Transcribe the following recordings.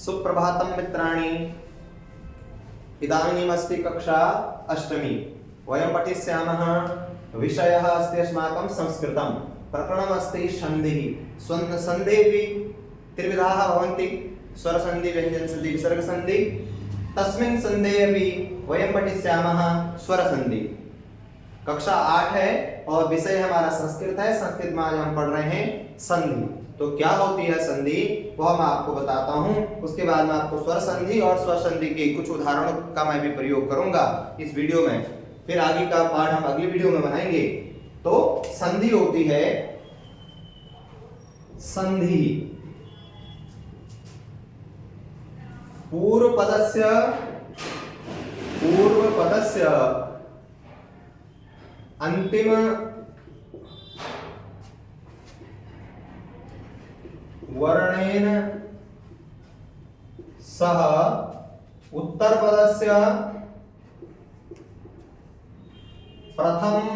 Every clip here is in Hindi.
सुप्रभातं मित्राणि। इदानीमस्ति कक्षा अष्टमी। वयं पठिष्यामः। विषयः अस्ति अस्माकं संस्कृतं। प्रकरणमस्ति सन्धिः। सन्धिः त्रिविधाः भवन्ति: स्वरसन्धि, व्यञ्जनसन्धि, विसर्गसन्धि। तस्मिन् सन्धे अपि वयं पठिष्यामः स्वरसन्धि। कक्षा 8 है और विषय हमारा संस्कृत है। संस्कृत में आज हम पढ़ रहे हैं संधि। तो क्या होती है संधि वह मैं आपको बताता हूं। उसके बाद मैं आपको स्वर संधि और स्वर संधि के कुछ उदाहरणों का मैं भी प्रयोग करूंगा इस वीडियो में। फिर आगे का पाठ हम अगली वीडियो में बनाएंगे। तो संधि होती है संधि पूर्व पदस्य अंतिम वर्णेन सह उत्तरपदस्य प्रथमं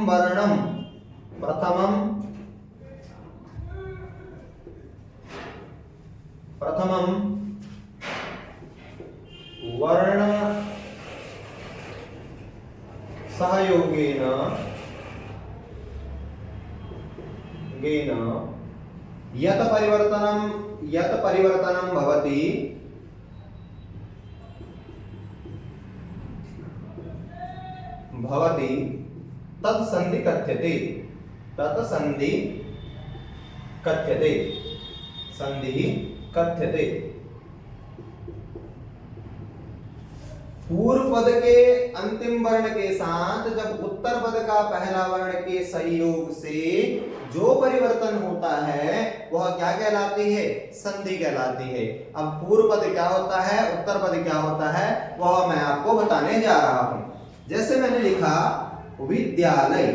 वर्ण सहयोगेन यत परिवर्तनं भवति तत् संधि कथ्यते। संधि कथ्यते। पूर्व पद के अंतिम वर्ण के साथ जब उत्तर पद का पहला वर्ण के संयोग से जो परिवर्तन होता है वह क्या कहलाती है? संधि कहलाती है। अब पूर्व पद क्या होता है, उत्तर पद क्या होता है, वह मैं आपको बताने जा रहा हूं। जैसे मैंने लिखा विद्यालय,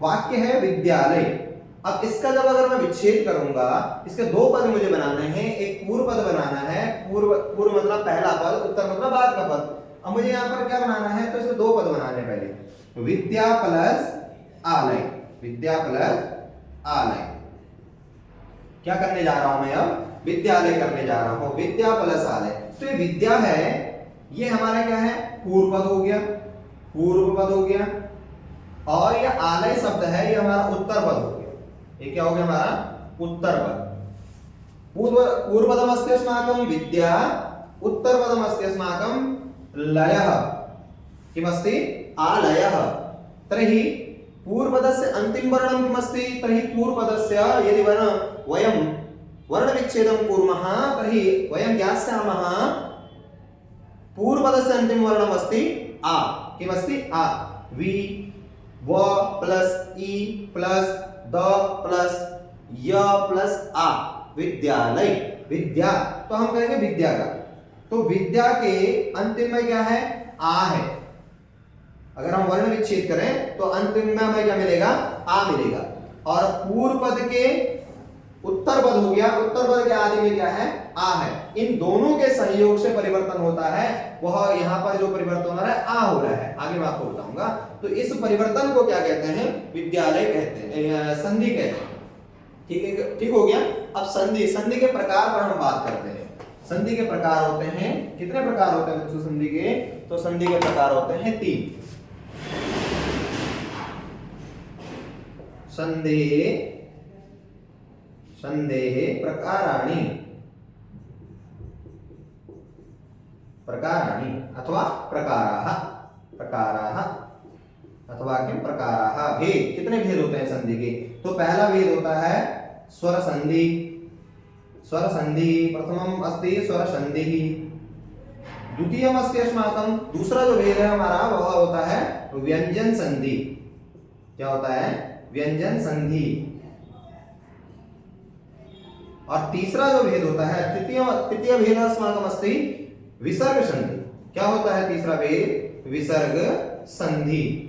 वाक्य है विद्यालय। अब इसका जब अगर मैं विच्छेद करूंगा, इसके दो पद मुझे बनाने हैं। एक पूर्व पद बनाना है, पूर्व मतलब पहला पद, उत्तर मतलब बाद का पद। अब मुझे यहाँ पर क्या बनाना है, तो इसके दो पद बनाने पहले। विद्या प्लस आलय, विद्या प्लस आलय। क्या करने जा रहा हूं मैं? अब विद्यालय करने जा रहा हूं। विद्या प्लस आलय। तो ये विद्या है, ये हमारा क्या है? पूर्व पद हो गया। और ये आलय शब्द है, ये हमारा उत्तर पद हो गया। ये क्या हो गया? हमारा उत्तर पद। पूर्वपदमस्ति अस्माकं विद्या, उत्तरपदमस्ति अस्माकं लयः। किमस्ति? आलयः। तर्हि पूर्वपदस्य अंतिम वर्णं किमस्ति? तर्हि पूर्वपदस्य यदि वयं वर्णविच्छेदं कुर्मः तर्हि वयं ज्ञास्यामः पूर्वपदस्य अंतिम वर्णमस्ति आ। किमस्ति? आ। वि व plus E plus the plus य प्लस आ, विद्यालय। विद्या, तो हम कहेंगे विद्या का। तो विद्या के अंतिम में क्या है? आ है। अगर हम वर्ण विच्छेद करें तो अंतिम में हमें क्या मिलेगा? आ मिलेगा। और पूर्व पद के उत्तर पद हो गया, उत्तर पद के आदि में क्या है? आ है। इन दोनों के संयोग से परिवर्तन होता है, वह यहाँ पर जो परिवर्तन हो रहा है आ हो रहा है। आगे मैं आपको बताऊंगा। तो इस परिवर्तन को क्या कहते हैं? विद्यालय कहते हैं, संधि कहते हैं। ठीक है, ठीक हो गया। अब संधि के प्रकार पर हम बात करते हैं। संधि के प्रकार होते हैं, कितने प्रकार होते हैं बच्चों संधि के? तो संधि के प्रकार होते हैं 3। संधेः प्रकाराणि अथवा प्रकाराः अथवा किम प्रकाराः। भेद, कितने भेद होते हैं संधि के? तो पहला भेद होता है स्वर संधि। प्रथमम अस्ति स्वर संधिः। द्वितीयम अस्ति अस्माकं, दूसरा जो भेद है हमारा वह होता है व्यंजन संधि। क्या होता है? व्यंजन संधि। और तीसरा जो भेद होता है, तृतीय भेद अस्माकं अस्ति विसर्ग संधि। क्या होता है तीसरा भेद? विसर्ग संधि।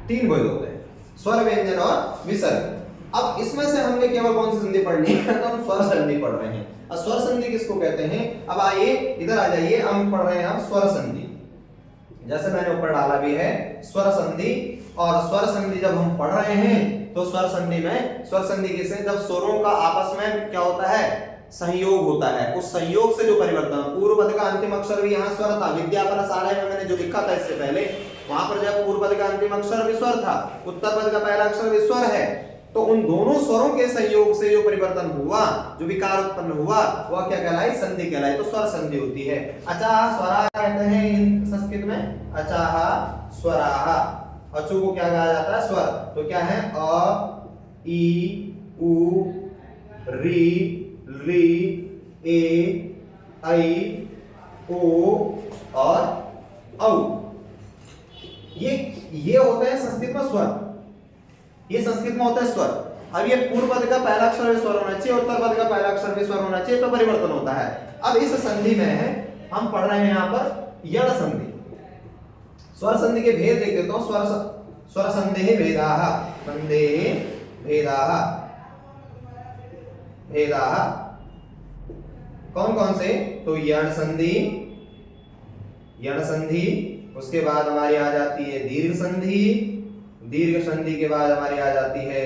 3 भेद होते हैं, स्वर, व्यंजन और विसर्ग। अब इसमें से हमने केवल कौन सी संधि पढ़नी है? तो हम स्वर संधि पढ़ रहे हैं। और स्वर संधि किसको कहते हैं? अब आइए इधर आ जाइए, हम पढ़ रहे हैं हम स्वर संधि। जैसे मैंने ऊपर डाला भी है स्वर संधि। और स्वर संधि जब हम पढ़ रहे हैं तो स्वर संधि में, स्वर संधि से जब स्वरों का आपस में क्या क्या होता है, संयोग होता है। उस संयोग से जो परिवर्तन, पूर्व पद का अंतिम अक्षर भी यहाँ स्वर था, विद्यापन शाला में मैंने जो लिखा था इससे पहले, वहां पर जब पूर्व पद का अंतिम अक्षर भी स्वर था, उत्तर पद का पहला अक्षर भी स्वर है, तो उन दोनों स्वरों के संयोग से जो परिवर्तन हुआ, जो विकार उत्पन्न हुआ, वह क्या कहलाई, संधि कहलाई। तो स्वर संधि होती है। अचाह स्वरा कहते हैं संस्कृत में, अचाह स्वराह, अचू को क्या कहा जाता है, स्वर। तो क्या है, अ ई उ री री ए ऐ ओ और औ। ये होते हैं संस्कृत में स्वर, ये संस्कृत में होता है स्वर। अब ये पूर्व पद का पहला अक्षर भी स्वर होना चाहिए, उत्तर पद का पहला अक्षर भी स्वर होना चाहिए, तो परिवर्तन होता है। अब इस संधि में हम पढ़ रहे हैं यहाँ पर यण संधि। स्वर संधि के भेद देख देता हूं। स्वर संधि भेदाः, संधि भेदाः, भेदाः कौन कौन से, तो यण संधि, यण संधि, उसके बाद हमारी आ जाती है दीर्घ संधि, दीर्घ संधि के बाद हमारी आ जाती है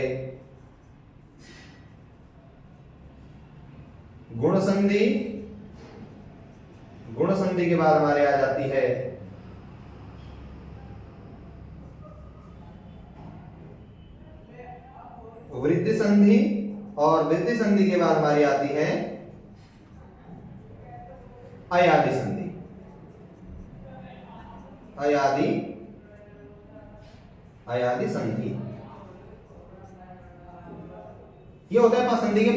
गुण संधि, गुण संधि के बाद हमारे आ जाती है वृद्धि संधि, और वृद्धि संधि के बाद हमारी आती है अयादि संधि, अयादि, अयादि संधि। ये होता है संधि के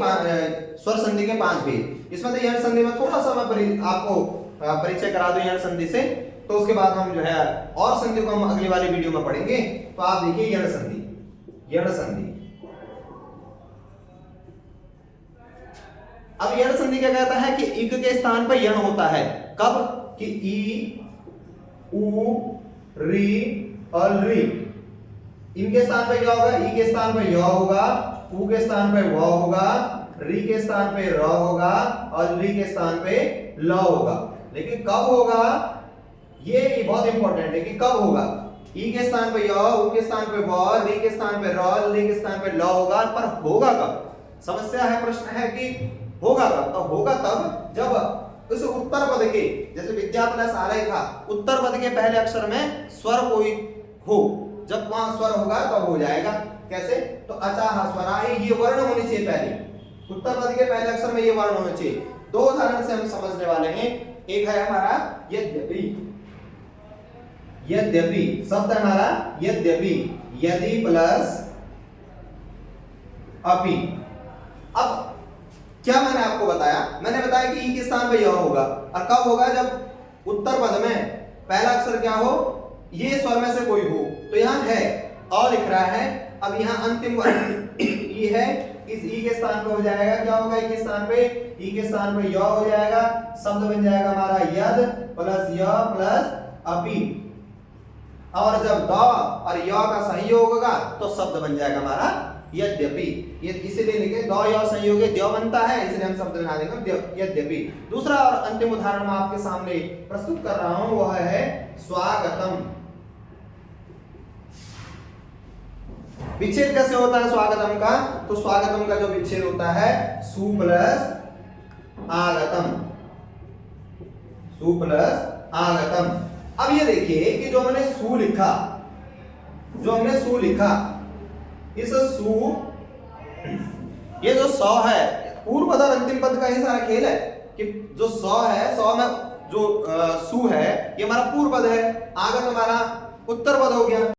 स्वर संधि के 5 भेद। इसमें तो यण संधि में थोड़ा सा मैं आपको परिचय करा दूं यण संधि से, तो उसके बाद हम जो है और संधि को हम अगली वाली वीडियो में पढ़ेंगे। तो आप देखिए यण संधि, यण संधि। अब यण संधि क्या कहता है कि इक के स्थान पर यण होता है। कब, कि ई उ री और री, इनके स्थान पे क्या होगा, ई के स्थान पे य होगा, उ के स्थान पे व होगा, री के स्थान पे र होगा और री के स्थान पे ल होगा। लेकिन कब होगा, ये बहुत इंपॉर्टेंट है कि कब होगा। ई के स्थान पे य, उ के स्थान पे व, री के स्थान पे र, री के स्थान पे ल होगा, पर होगा कब, समस्या है, प्रश्न है कि होगा कब। तो होगा तब जब उस उत्तर पद के, जैसे विद्यापन शाला था, उत्तर पद के पहले अक्षर में स्वर कोई हो, जब वहां स्वर होगा तब हो जाएगा। कैसे, तो अचाह स्वराहि, ये वर्ण होनी चाहिए पहले, उत्तर पद के पहले अक्षर में ये वर्ण होना चाहिए। दो उदाहरण से हम समझने वाले हैं। एक है हमारा यद्यपि, यद्यपि शब्द हमारा यद्यपि, यदि प्लस अपि। अब क्या मैंने आपको बताया, मैंने बताया कि ई के स्थान पर यह होगा, और कब होगा, जब उत्तर पद में पहला अक्षर क्या हो, ये स्वर में से कोई हो। तो यहाँ है और लिख रहा है, अब यहाँ अंतिम वर्ण ई है, इस ई के स्थान पे हो जाएगा, क्या होगा, ई के स्थान पे, ई के स्थान पे य हो जाएगा, शब्द बन जाएगा हमारा यद प्लस य प्लस अपि। और जब द और य का संयोग होगा तो शब्द बन जाएगा हमारा यद्यपि। ये इसीलिए लिखे द य संयोग द्य बनता है, इसलिए हम शब्द बना देंगे यद्यपि। दूसरा और अंतिम उदाहरण मैं आपके सामने प्रस्तुत कर रहा हूं, वह है स्वागतम। विच्छेद कैसे होता है स्वागतम का, तो स्वागतम का जो विच्छेद होता है सु प्लस आगतम, सु प्लस आगतम। अब ये देखिए कि जो हमने सु लिखा, जो हमने सु लिखा, इस सु, ये जो सौ है, पूर्व पद और अंतिम पद का ही सारा खेल है कि जो सौ है, सौ में जो सु है ये हमारा पूर्व पद है, आगत हमारा उत्तर पद हो गया।